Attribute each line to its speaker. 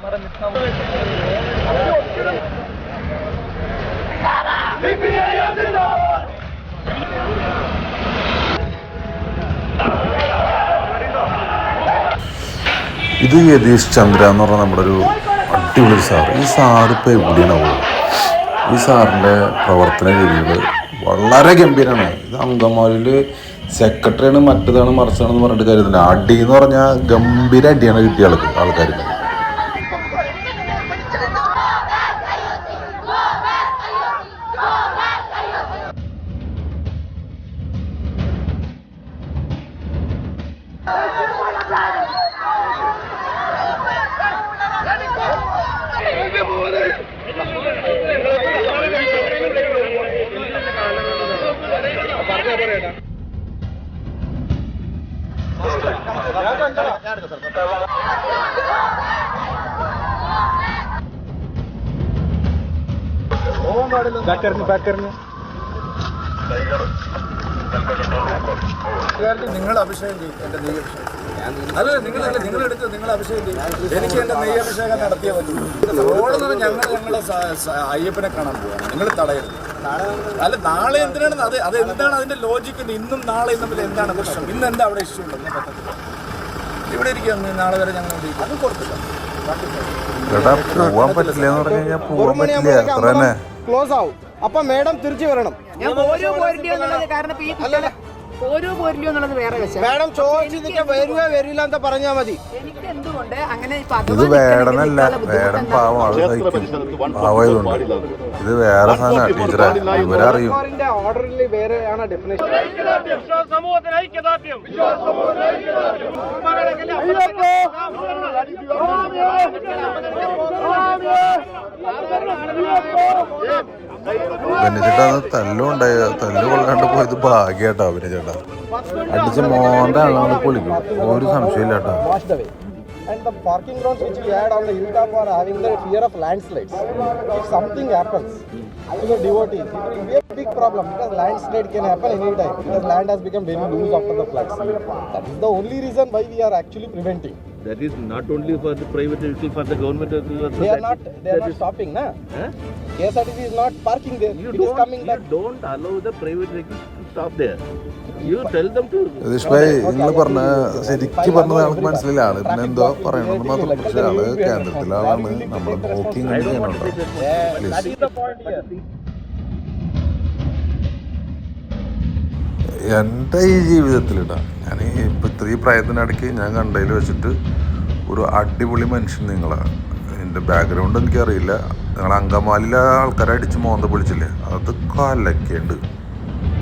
Speaker 1: ഇത് യതീഷ് ചന്ദ്ര എന്ന് പറഞ്ഞാൽ നമ്മുടെ ഒരു അടിപൊളി സാറ്. ഈ സാറിപ്പോൾ എവിടെയാണ് പോകുന്നത്? ഈ സാറിൻ്റെ പ്രവർത്തന രീതികൾ വളരെ ഗംഭീരമാണ്. ഇത് അങ്കമാലിയിൽ സെക്രട്ടറിയാണ്, മറ്റതാണ് മറിച്ചാണെന്ന് പറഞ്ഞിട്ട് കാര്യമില്ല. അടി എന്ന് പറഞ്ഞാൽ ഗംഭീര അടിയാണ് കിട്ടിയ ആൾക്കാർക്ക്.
Speaker 2: നിങ്ങൾ അഭിഷേകം ചെയ്യും. എൻ്റെ നെയ്യ് അഭിഷേകം അത് നിങ്ങളെടുത്ത് നിങ്ങൾ അഭിഷേകം ചെയ്യും. എനിക്ക് എൻ്റെ നെയ്യ് അഭിഷേകം നടത്തിയേ പറ്റുള്ളൂ. റോഡെന്ന് ഞങ്ങളെ അയ്യപ്പനെ കാണാൻ പോവാണ്. നിങ്ങൾ തടയരുത്. അല്ല, നാളെ എന്തിനാണ് അത് എന്താണ് അതിൻ്റെ ലോജിക്ക്? ഇന്നും നാളെയും തമ്മിൽ എന്താണ് പ്രശ്നം? ഇന്ന് എന്താ അവിടെ ഇഷ്യൂ ഉണ്ടെന്ന് പറ്റത്തില്ല. ഇവിടെ ഇരിക്കുക, നാളെ വരെ ഞങ്ങൾ അതും കൊടുത്തില്ല.
Speaker 3: ക്ലോസ് ആവും. അപ്പൊ മേഡം തിരിച്ചു വരണം. മാഡം ചോദിച്ചു വരുവോ വരില്ല എന്ന് പറഞ്ഞാൽ മതി.
Speaker 1: ഇത് വേടനല്ല, വേടൻ പാവം, അത് സഹിക്കും. പാവമായതുകൊണ്ട് ഇത് വേറെ സാധനമാണ് ടീച്ചറെ, ഇവരറിയും.
Speaker 3: ഓർഡറിൽ വേറെയാണ് ഡെഫിനേഷൻ.
Speaker 1: അഭിനയിച്ചേട്ടാ തല്ലുണ്ടായ തല്ല് കൊള്ളാണ്ട് പോയത് ഭാഗ്യട്ടോ. അഭിനയിച്ചേട്ടാ അടിച്ച മോന്റെ ആളാണ് പൊളിക്കും, ഒരു സംശയമില്ല കേട്ടോ.
Speaker 3: And the parking grounds which we had on the hilltop are having the fear of landslides. If something happens to the devotees, it will be a big problem because landslide can happen anytime because land has become very loose after the floods. That is the only reason why we are actually preventing.
Speaker 4: That is not only for the private vehicle, for the government vehicle.
Speaker 3: They are not stopping, na? KSRTC is not parking there. It is coming back.
Speaker 4: You don't allow the private vehicles to stop there. You tell them to.
Speaker 1: Yathish bhai, നിങ്ങൾ പറഞ്ഞ ശരിക്കും പറഞ്ഞത് നമുക്ക് മനസ്സിലാണ്. പിന്നെ എന്തോ പറയണമെന്ന് മാത്രം. പക്ഷേ ആള് കേന്ദ്രത്തിലെ ആളാണ്, നമ്മൾ നോക്കി ചെയ്യാനുണ്ടോ. എൻ്റെ ഈ ജീവിതത്തിലിട്ടാ ഞാൻ ഇപ്പം ഇത്രയും പ്രായത്തിനിടയ്ക്ക് ഞാൻ കണ്ടതിൽ വെച്ചിട്ട് ഒരു അടിപൊളി മനുഷ്യൻ നിങ്ങളാണ്. എൻ്റെ ബാക്ക്ഗ്രൗണ്ട് എനിക്കറിയില്ല. നിങ്ങൾ അങ്കമാലിയിലെ ആൾക്കാരെ അടിച്ച് മോന്ത പൊളിച്ചില്ലേ, അത് കലക്കേണ്ട്.